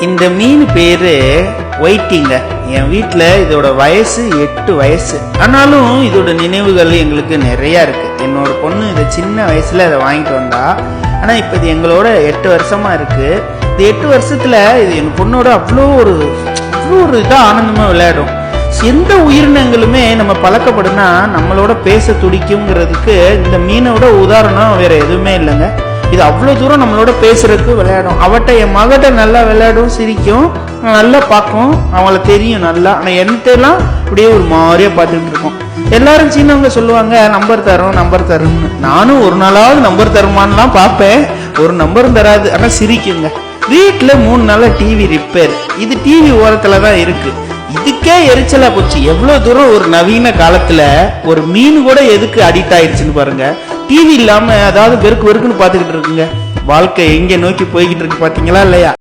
இந்த மீன் பேரு ஒயிட்டிங்க. என் வீட்டில் இதோட வயசு 8 வயசு. ஆனாலும் இதோட நினைவுகள் எங்களுக்கு நிறைய இருக்கு. என்னோட பொண்ணு இதை சின்ன வயசுல இதை வாங்கிட்டு வந்தா. ஆனா இப்ப இது எங்களோட 8 வருஷமா இருக்கு. இந்த 8 வருஷத்துல இது என் பொண்ணோட அவ்வளோ ஒரு இதா ஆனந்தமா விளையாடும். எந்த உயிரினங்களுமே நம்ம பழக்கப்படுனா நம்மளோட பேச துடிக்குங்கிறதுக்கு இந்த மீனோட உதாரணம் வேற எதுவுமே இல்லைங்க. இது அவ்வளோ தூரம் நம்மளோட பேசுறதுக்கு விளையாடும். அவட்ட என் மகிட்ட நல்லா விளையாடும், சிரிக்கும், நல்லா பார்க்கும், அவங்கள தெரியும் நல்லா. ஆனால் என்கிட்டலாம் அப்படியே ஒரு மாதிரியா பார்த்துட்டு இருக்கோம். எல்லாரும் சின்னவங்க சொல்லுவாங்க நம்பர் தரோம்னு. நானும் ஒரு நாளாவது நம்பர் தருமானலாம் பார்ப்பேன், ஒரு நம்பரும் தராது. ஆனால் சிரிக்குங்க. வீட்டில் 3 நாளா டிவி ரிப்பேர். இது டிவி ஓரத்துல தான் இருக்கு. இதுக்கே எரிச்சலா போச்சு. எவ்வளவு தூரம் ஒரு நவீன காலத்துல ஒரு மீன் கூட எதுக்கு அடிக்ட் ஆயிடுச்சுன்னு பாருங்க. டிவி இல்லாம அதாவது வெறுக்குன்னு பாத்துக்கிட்டு இருக்குங்க. வாழ்க்கை எங்க நோக்கி போய்கிட்டு இருக்கு பாத்தீங்களா இல்லையா?